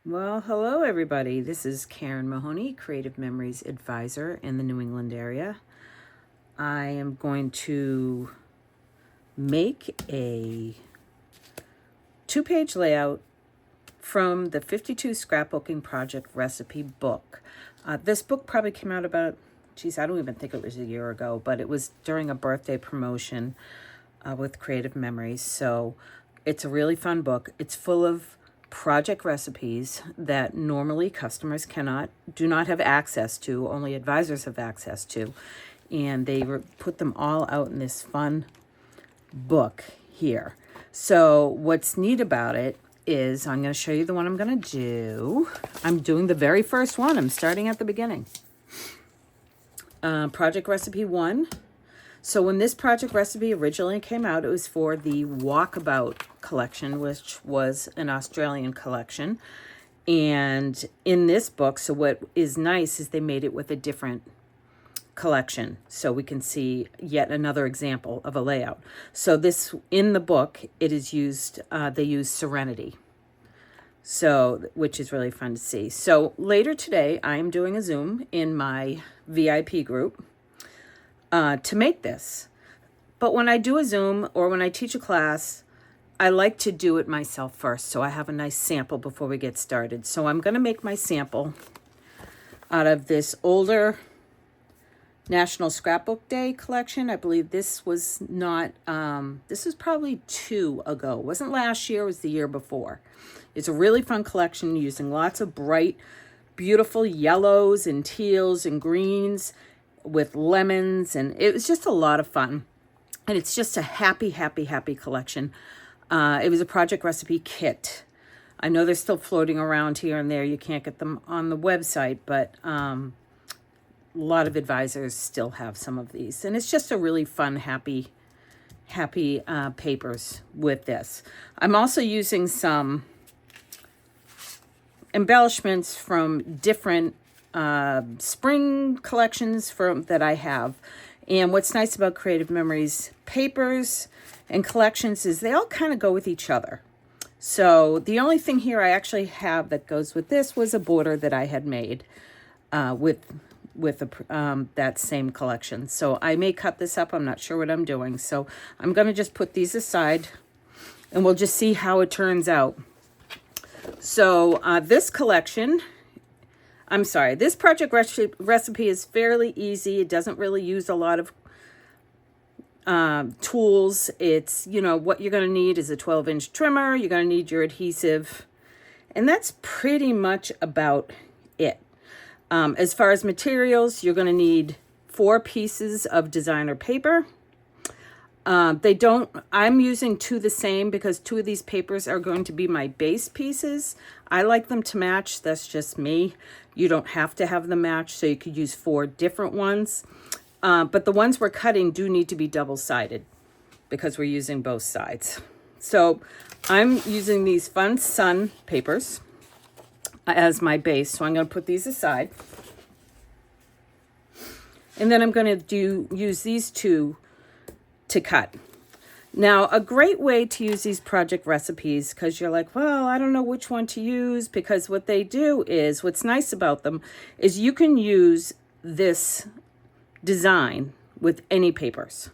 Well, hello everybody. This is Karen Mahoney, Creative Memories Advisor in the New England area. I am going to make a 2-page layout from the 52 Scrapbooking Project Recipe book. This book probably came out about, I don't even think it was a year ago, but it was during a birthday promotion with Creative Memories. So it's a really fun book. It's full of project recipes that normally customers do not have access to, only advisors have access to. And they put them all out in this fun book here. So what's neat about it is I'm going to show you the one I'm going to do. I'm doing the very first one. I'm starting at the beginning. Project Recipe 1. So when this project recipe originally came out, it was for the Walkabout collection, which was an Australian collection. And in this book, so what is nice is they made it with a different collection. So we can see yet another example of a layout. So this, in the book, it is used, they use Serenity. So, which is really fun to see. So later today, I am doing a Zoom in my VIP group to make this. But when I do a Zoom or when I teach a class, I like to do it myself first. So I have a nice sample before we get started. So I'm going to make my sample out of this older National Scrapbook Day collection. I believe this was not, this was probably 2 ago. It wasn't last year, it was the year before. It's a really fun collection using lots of bright, beautiful yellows and teals and greens with lemons, and it was just a lot of fun. And it's just a happy collection. It was a project recipe kit. I know they're still floating around here and there. You can't get them on the website, but a lot of advisors still have some of these. And it's just a really fun, happy papers with this. I'm also using some embellishments from different spring collections that I have. And what's nice about Creative Memories papers and collections is they all kind of go with each other. So the only thing here I actually have that goes with this was a border that I had made with that same collection. So I may cut this up. I'm not sure what I'm doing. So I'm going to just put these aside and we'll just see how it turns out. So this project recipe is fairly easy. It doesn't really use a lot of tools. It's, what you're going to need is a 12-inch trimmer. You're going to need your adhesive. And that's pretty much about it. As far as materials, you're going to need 4 pieces of designer paper. I'm using 2 the same because 2 of these papers are going to be my base pieces. I like them to match. That's just me. You don't have to have them match, so you could use 4 different ones. But the ones we're cutting do need to be double-sided because we're using both sides. So I'm using these Fun Sun papers as my base. So I'm going to put these aside. And then I'm going to use these 2 to cut. Now, a great way to use these project recipes, because you're like, well, I don't know which one to use, because what they do is, what's nice about them is you can use this design with any papers.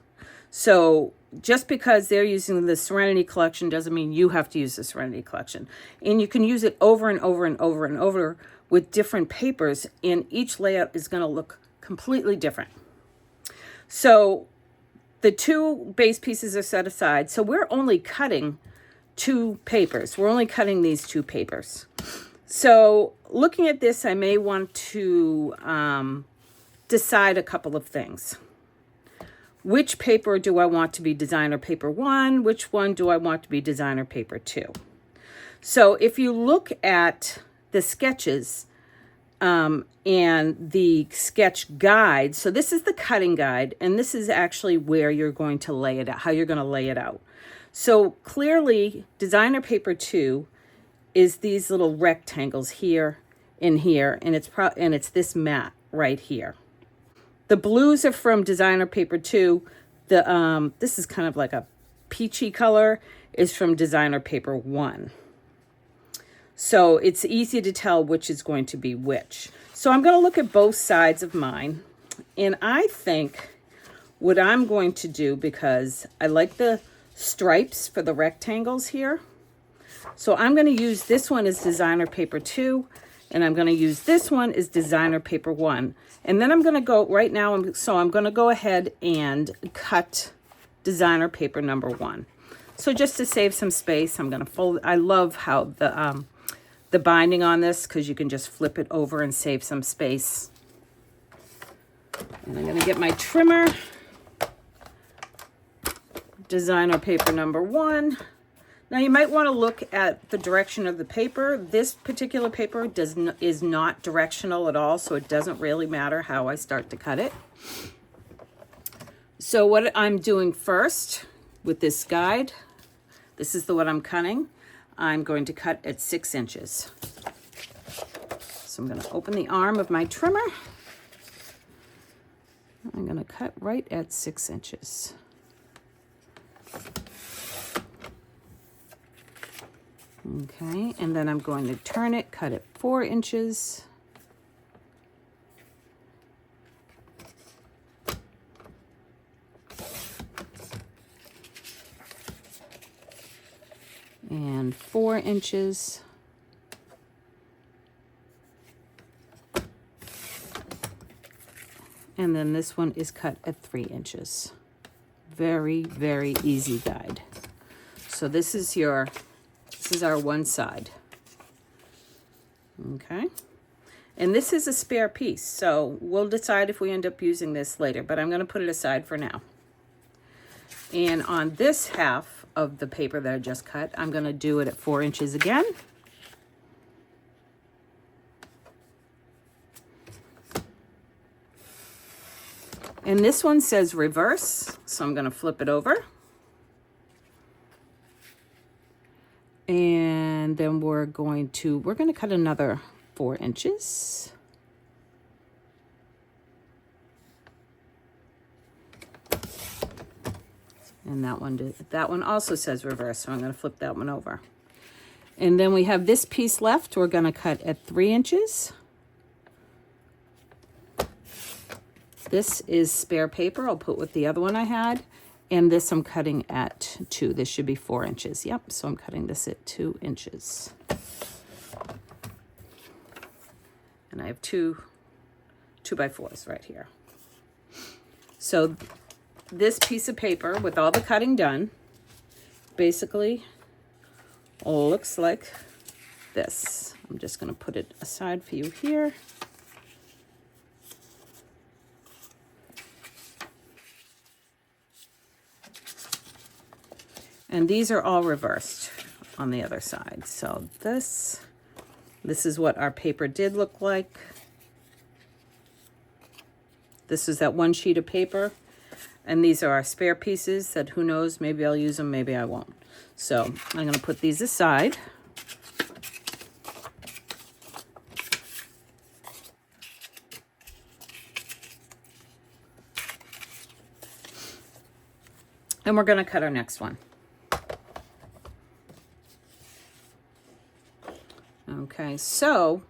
So just because they're using the Serenity collection doesn't mean you have to use the Serenity collection. And you can use it over and over and over and over with different papers, and each layout is going to look completely different. So the 2 base pieces are set aside. So we're only cutting 2 papers. We're only cutting these 2 papers. So looking at this, I may want to decide a couple of things. Which paper do I want to be designer paper 1? Which one do I want to be designer paper 2? So if you look at the sketches, and the sketch guide. So this is the cutting guide, and this is actually where you're going to lay it out, how you're going to lay it out. So clearly, designer paper 2 is these little rectangles here and here, and it's this mat right here. The blues are from designer paper 2. This is kind of like a peachy color, is from designer paper 1. So it's easy to tell which is going to be which. So I'm going to look at both sides of mine. And I think what I'm going to do, because I like the stripes for the rectangles here, so I'm going to use this one as designer paper 2, and I'm going to use this one as designer paper 1. And then I'm going to go right now, I'm going to go ahead and cut designer paper number 1. So just to save some space, I'm going to fold. I love how the binding on this, because you can just flip it over and save some space. And I'm going to get my trimmer, designer paper number 1. Now you might want to look at the direction of the paper. This particular paper is not directional at all, so it doesn't really matter how I start to cut it. So what I'm doing first with this guide, this is what I'm cutting. I'm going to cut at 6 inches. So I'm going to open the arm of my trimmer. I'm going to cut right at 6 inches. Okay, and then I'm going to turn it, cut it 4 inches. And 4 inches. And then this one is cut at 3 inches. Very, very easy guide. So this is our one side. Okay. And this is a spare piece, so we'll decide if we end up using this later, but I'm going to put it aside for now. And on this half of the paper that I just cut, I'm going to do it at 4 inches again. And this one says reverse, so I'm going to flip it over. And then we're going to cut another 4 inches. And that one also says reverse, so I'm going to flip that one over. And then we have this piece left. We're going to cut at 3 inches. This is spare paper. I'll put with the other one I had. And this I'm cutting at 2. This should be 4 inches. Yep, so I'm cutting this at 2 inches. And I have two 2x4s right here. So this piece of paper with all the cutting done basically looks like this. I'm just going to put it aside for you here. And these are all reversed on the other side. So this is what our paper did look like. This is that one sheet of paper. And these are our spare pieces that who knows, maybe I'll use them, maybe I won't. So I'm going to put these aside. And we're going to cut our next one. Okay, so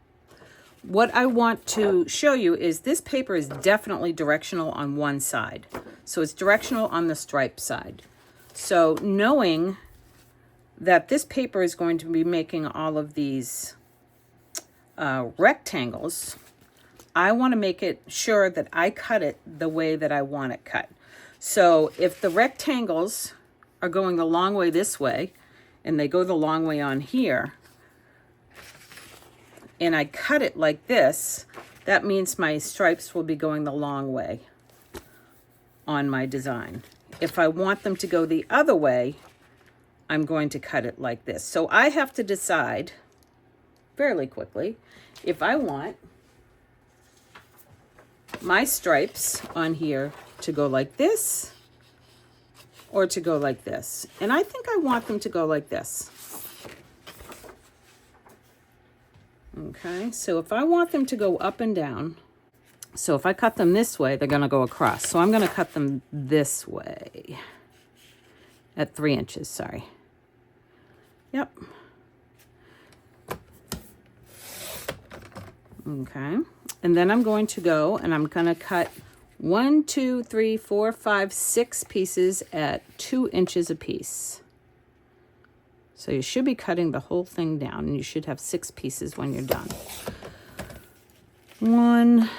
what I want to show you is this paper is definitely directional on one side. So it's directional on the stripe side. So knowing that this paper is going to be making all of these rectangles, I want to make it sure that I cut it the way that I want it cut. So if the rectangles are going the long way this way, and they go the long way on here, and I cut it like this, that means my stripes will be going the long way on my design. If I want them to go the other way, I'm going to cut it like this. So I have to decide fairly quickly if I want my stripes on here to go like this or to go like this. And I think I want them to go like this. Okay, so if I want them to go up and down, so if I cut them this way, they're going to go across. So I'm going to cut them this way at 3 inches, sorry. Yep. Okay, and then I'm going to go and I'm going to cut 1, 2, 3, 4, 5, 6 pieces at 2 inches apiece. So you should be cutting the whole thing down, and you should have 6 pieces when you're done. 1,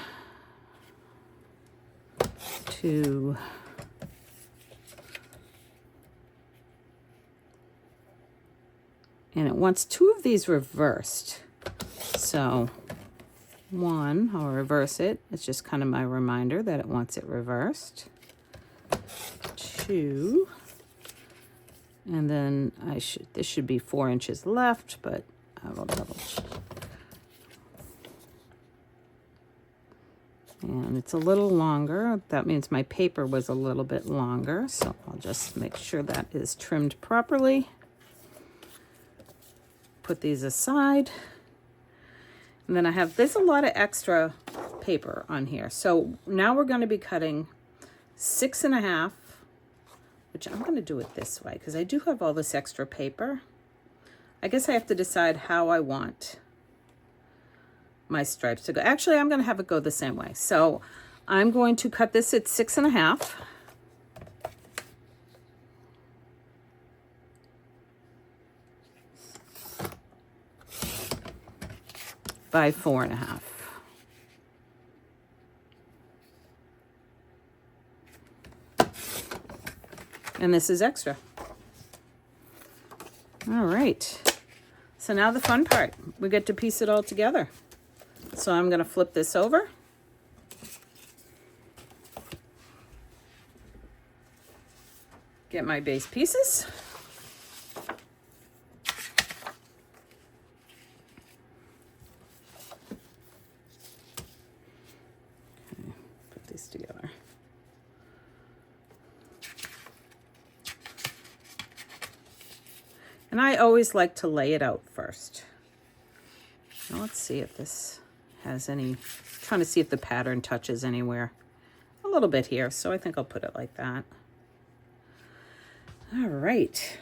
2, and it wants 2 of these reversed. So 1, I'll reverse it. It's just kind of my reminder that it wants it reversed. 2, and then this should be 4 inches left, but I will double check. And it's a little longer. That means my paper was a little bit longer, so I'll just make sure that is trimmed properly. Put these aside. And then there's a lot of extra paper on here. So now we're going to be cutting 6.5, which I'm going to do it this way because I do have all this extra paper. I guess I have to decide how I want my stripes to go. Actually, I'm going to have it go the same way. So I'm going to cut this at 6.5. By 4.5. And this is extra. All right. So now the fun part. We get to piece it all together. So I'm going to flip this over. Get my base pieces. Together. And I always like to lay it out first. Now let's see if this has any, trying to see if the pattern touches anywhere. A little bit here, so I think I'll put it like that. All right.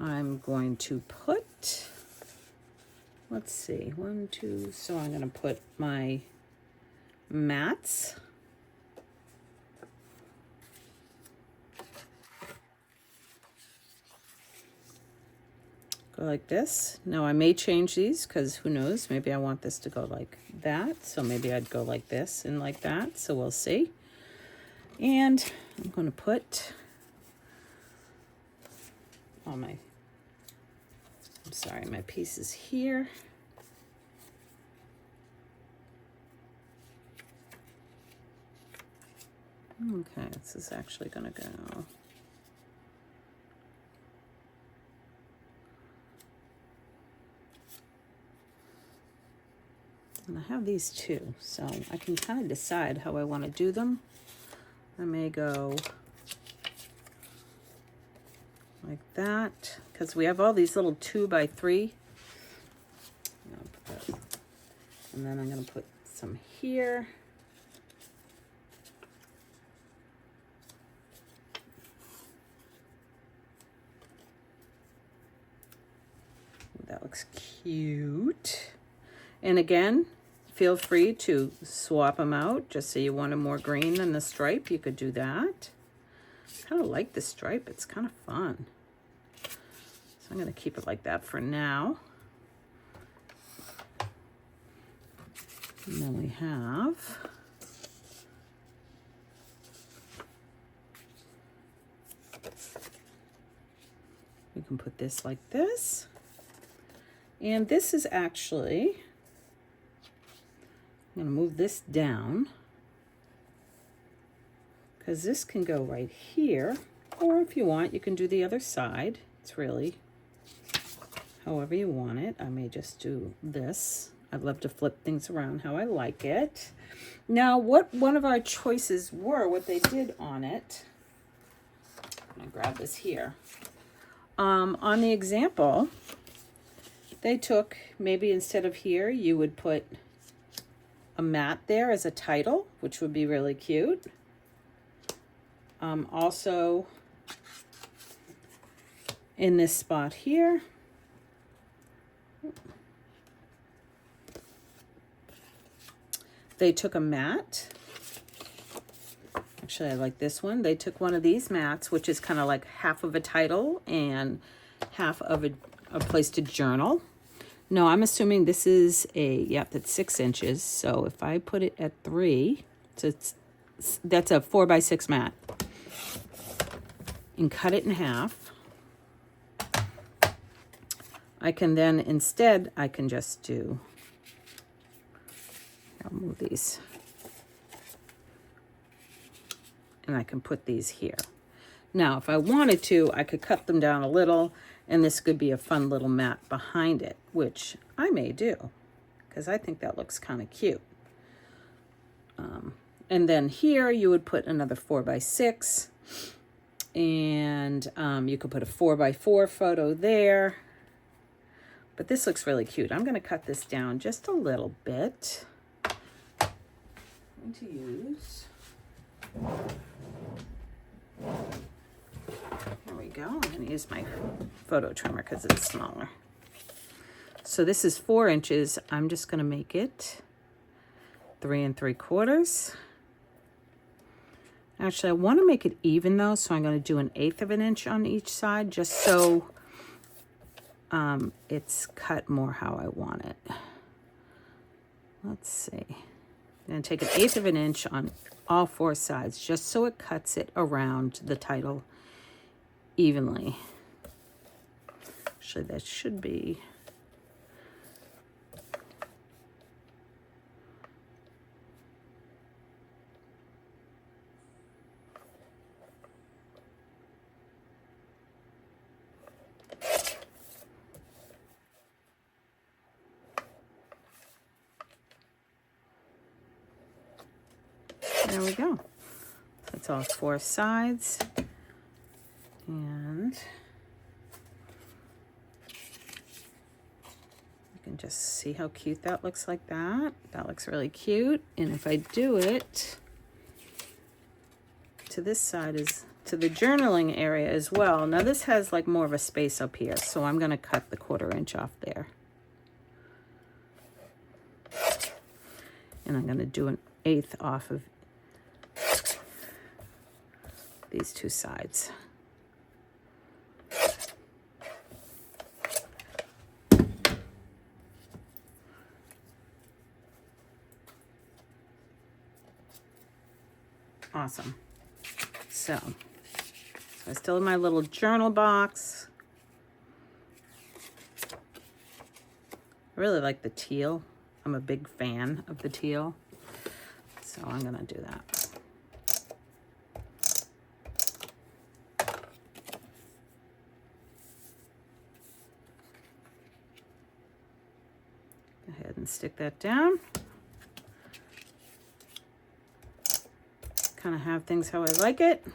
I'm going to put, let's see, 1, 2, so I'm going to put my mats. Go like this. Now I may change these because who knows, maybe I want this to go like that. So maybe I'd go like this and like that. So we'll see. And I'm going to put all my, my pieces here. Okay, this is actually going to go. And I have these two, so I can kind of decide how I want to do them. I may go like that, because we have all these little 2x3. And then I'm going to put some here. That looks cute. And again, feel free to swap them out. Just say you want a more green than the stripe, you could do that. I kind of like the stripe. It's kind of fun. So I'm going to keep it like that for now. And then we have we can put this like this. And this is actually, I'm going to move this down because this can go right here, or if you want, you can do the other side. It's really however you want it. I may just do this. I'd love to flip things around how I like it. Now, what one of our choices were, what they did on it, I'm going to grab this here. On the example, they took, maybe instead of here, you would put a mat there as a title, which would be really cute. Also, in this spot here, they took a mat. Actually, I like this one. They took one of these mats, which is kind of like half of a title and half of a place to journal. No, I'm assuming this is that's 6 inches. So if I put it at 3, so that's a 4x6 mat. And cut it in half. I can then, instead, I can just do, I'll move these. And I can put these here. Now, if I wanted to, I could cut them down a little, and this could be a fun little mat behind it, which I may do, because I think that looks kind of cute. And then here you would put another 4x6, and you could put a 4x4 photo there. But this looks really cute. I'm going to cut this down just a little bit. I'm going to use, there we go. I'm going to use my photo trimmer because it's smaller. So this is 4 inches. I'm just going to make it 3 3/4. Actually, I want to make it even though, so I'm going to do 1/8 of an inch on each side, just so it's cut more how I want it. Let's see. I'm going to take 1/8 of an inch on all 4 sides, just so it cuts it around the title evenly. Actually, that should be, there we go. That's all 4 sides. And you can just see how cute that looks like that. That looks really cute. And if I do it to this side is to the journaling area as well. Now this has like more of a space up here, so I'm going to cut the 1/4 inch off there. And I'm going to do 1/8 off of these 2 sides. Awesome. So I still have my little journal box. I really like the teal. I'm a big fan of the teal. So I'm going to do that. Go ahead and stick that down. Kind of have things how I like it.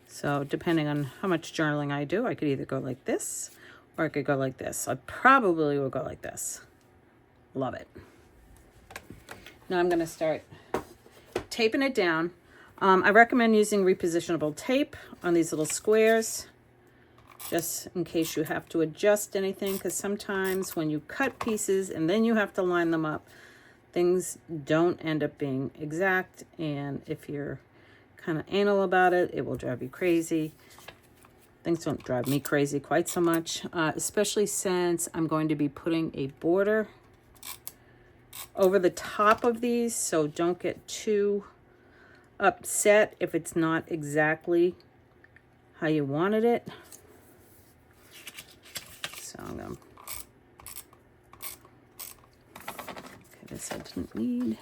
So depending on how much journaling I do, I could either go like this or I could go like this. I probably will go like this. Love it. Now I'm going to start taping it down. I recommend using repositionable tape on these little squares, just in case you have to adjust anything, because sometimes when you cut pieces and then you have to line them up, things don't end up being exact, and if you're kind of anal about it, it will drive you crazy. Things don't drive me crazy quite so much, especially since I'm going to be putting a border over the top of these, so don't get too upset if it's not exactly how you wanted it. So I'm going to, okay, this I didn't need.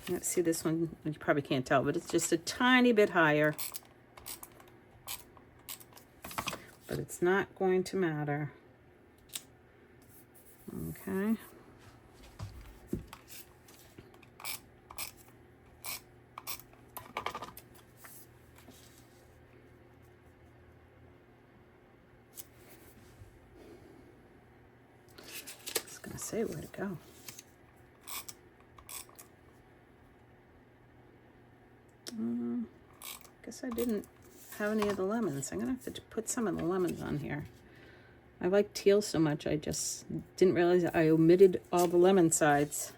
Let's see this one, you probably can't tell, but it's just a tiny bit higher. But it's not going to matter. Okay. I was gonna say where to go. guess I didn't have any of the lemons. I'm going to have to put some of the lemons on here. I like teal so much, I just didn't realize I omitted all the lemon sides.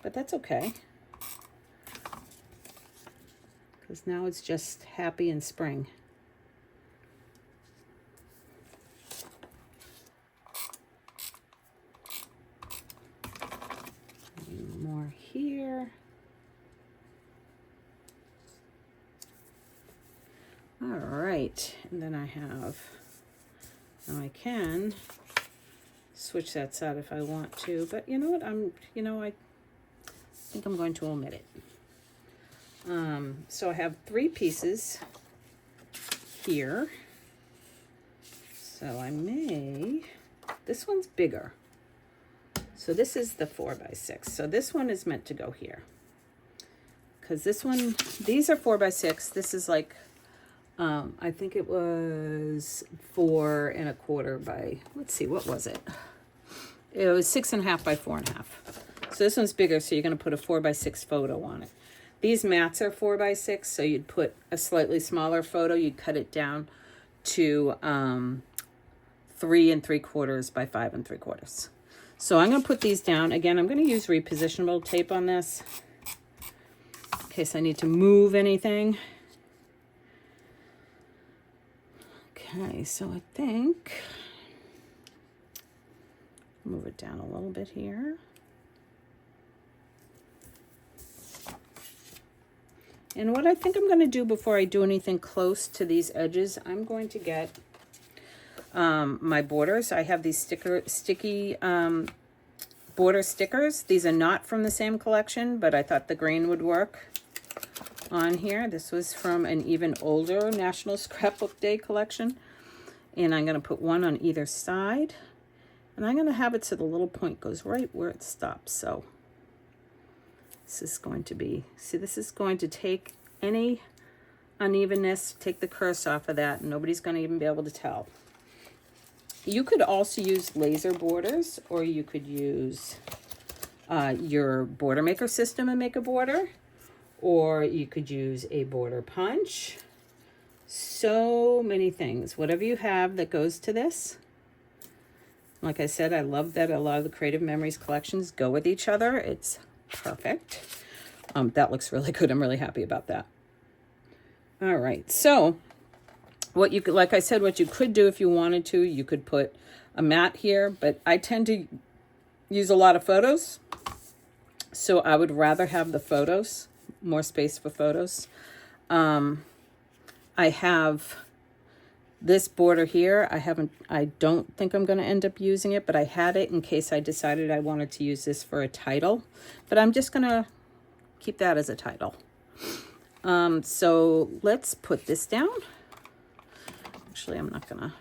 But that's okay. Because now it's just happy in spring. More here. All right, and then I have, now I can switch that side if I want to, but you know what, I think I'm going to omit it. So I have 3 pieces here. So I may, this one's bigger. So this is the 4x6. So this one is meant to go here. Because this one, these are 4x6. This is like, I think it was 4 1/4 by, let's see, what was it? It was 6.5 by 4.5. So this one's bigger, so you're going to put a 4x6 photo on it. These mats are 4x6, so you'd put a slightly smaller photo. You'd cut it down to 3 3/4 by 5 3/4. So I'm going to put these down. Again, I'm going to use repositionable tape on this in case I need to move anything. Okay, so I think, move it down a little bit here. And what I think I'm going to do before I do anything close to these edges, I'm going to get my borders. I have these sticky border stickers. These are not from the same collection, but I thought the green would work on here. This was from an even older National Scrapbook Day collection. And I'm going to put one on either side. And I'm going to have it so the little point goes right where it stops. So this is going to be, see, this is going to take any unevenness, take the curse off of that, and nobody's going to even be able to tell. You could also use laser borders, or you could use your border maker system and make a border, or you could use a border punch. So many things. Whatever you have that goes to this. Like I said, I love that a lot of the Creative Memories collections go with each other. It's perfect. That looks really good. I'm really happy about that. All right. So what you could, like I said, what you could do if you wanted to, you could put a mat here, but I tend to use a lot of photos. So I would rather have the photos, more space for photos. I have this border here. I don't think I'm going to end up using it, but I had it in case I decided I wanted to use this for a title, but I'm just going to keep that as a title. So let's put this down. Actually, I'm not going to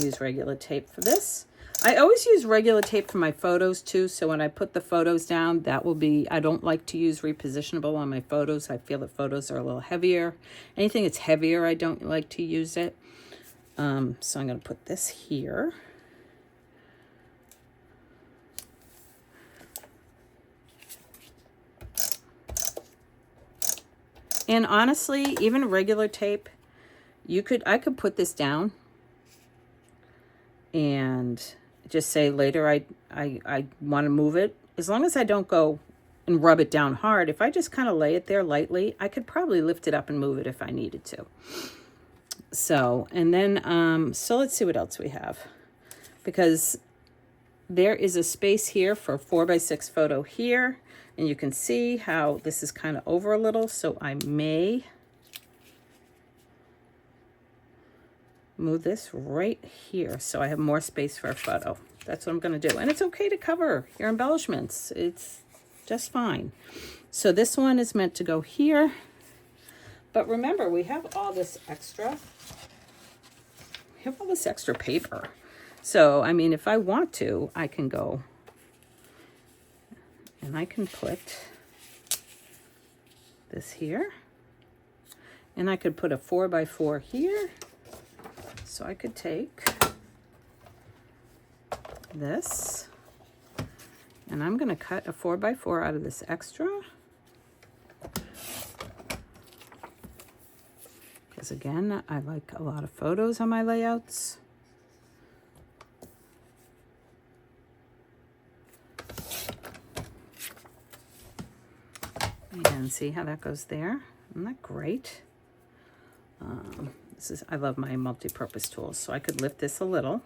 use regular tape for this. I always use regular tape for my photos too. So when I put the photos down, that will be, I don't like to use repositionable on my photos. I feel that photos are a little heavier. Anything that's heavier, I don't like to use it. So I'm going to put this here. And honestly, even regular tape, I could put this down and just say later I want to move it. As long as I don't go and rub it down hard, if I just kind of lay it there lightly, I could probably lift it up and move it if I needed to. So, and then, so let's see what else we have. Because there is a space here for a 4x6 photo here. And you can see how this is kind of over a little. So I may move this right here so I have more space for a photo. That's what I'm going to do. And it's okay to cover your embellishments. It's just fine. So this one is meant to go here. But remember, we have all this extra. We have all this extra paper. So, I mean, if I want to, I can go and I can put this here. And I could put a 4x4 here. So I could take this, and I'm going to cut a 4x4 out of this extra. because again, I like a lot of photos on my layouts. And see how that goes there? Isn't that great? I love my multi-purpose tools, so I could lift this a little,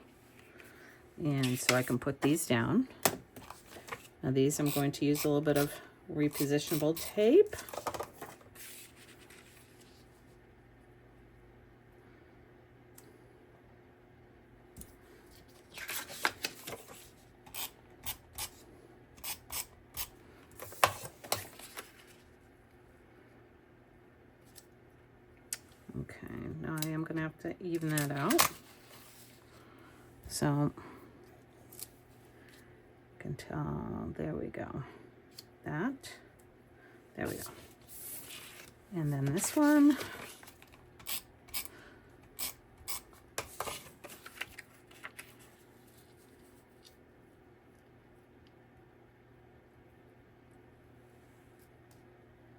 and so I can put these down. Now these I'm going to use a little bit of repositionable tape. Okay, now I am going to have to even that out. So, you can tell, there we go. There we go. And then this one.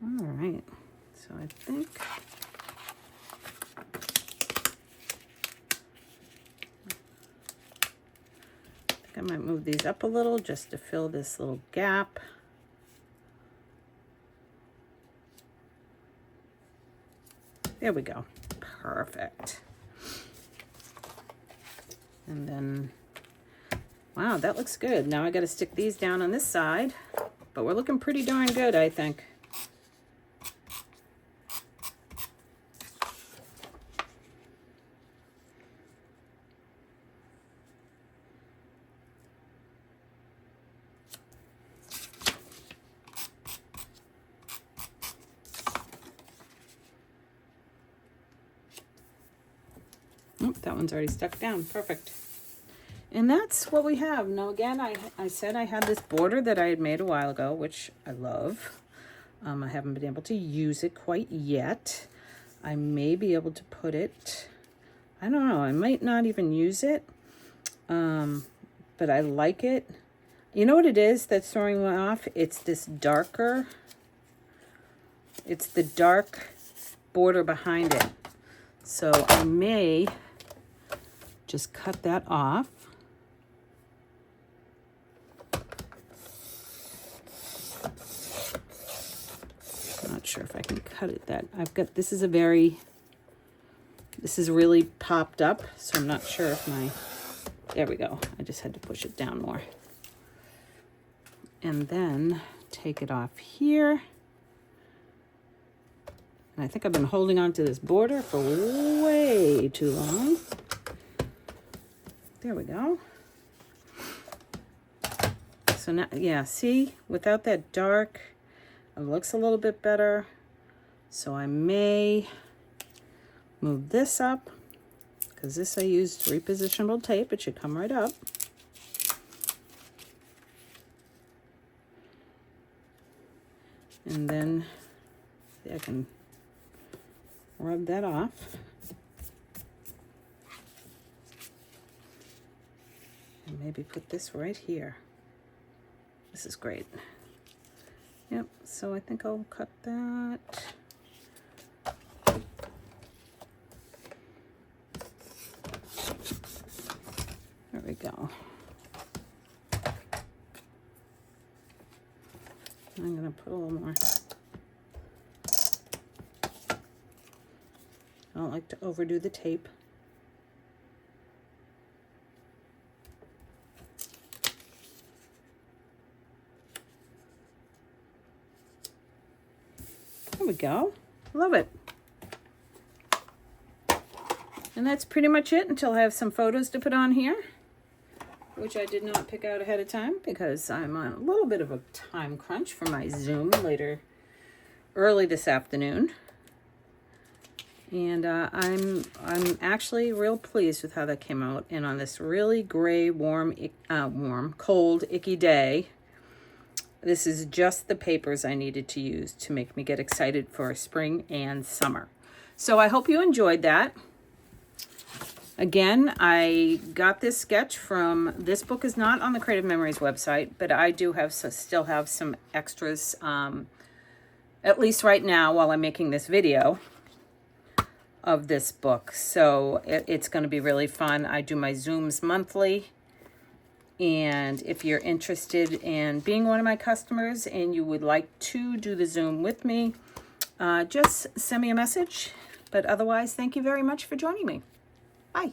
All right, so I think I might move these up a little just to fill this little gap. There we go. Perfect. And then, wow, that looks good. Now I got to stick these down on this side, but we're looking pretty darn good, I think. Oh, that one's already stuck down. Perfect. And that's what we have. Now, again, I said I had this border that I had made a while ago, which I love. I haven't been able to use it quite yet. I may be able to put it, I don't know, I might not even use it, but I like it. You know what it is that's throwing me off? It's this darker, it's the dark border behind it. So I may just cut that off. Not sure if I can cut it that. I've got, this is really popped up, so I'm not sure if there we go. I just had to push it down more. And then take it off here. And I think I've been holding on to this border for way too long. There we go. So now, yeah, see, without that dark, it looks a little bit better. So I may move this up, because this I used repositionable tape. It should come right up. And then I can rub that off. And maybe put this right here. This is great. Yep, so I think I'll cut that. There we go. I'm gonna put a little more. I don't like to overdo the tape. There we go. Love it. And that's pretty much it until I have some photos to put on here, which I did not pick out ahead of time because I'm on a little bit of a time crunch for my Zoom early this afternoon. And I'm actually real pleased with how that came out. And on this really gray, cold, icky day, this is just the papers I needed to use to make me get excited for spring and summer. So I hope you enjoyed that. Again, I got this sketch from, this book is not on the Creative Memories website, but I do still have some extras, at least right now while I'm making this video. of this book. So it's going to be really fun. I do my Zooms monthly. And if you're interested in being one of my customers and you would like to do the Zoom with me, just send me a message. But otherwise, thank you very much for joining me. Bye.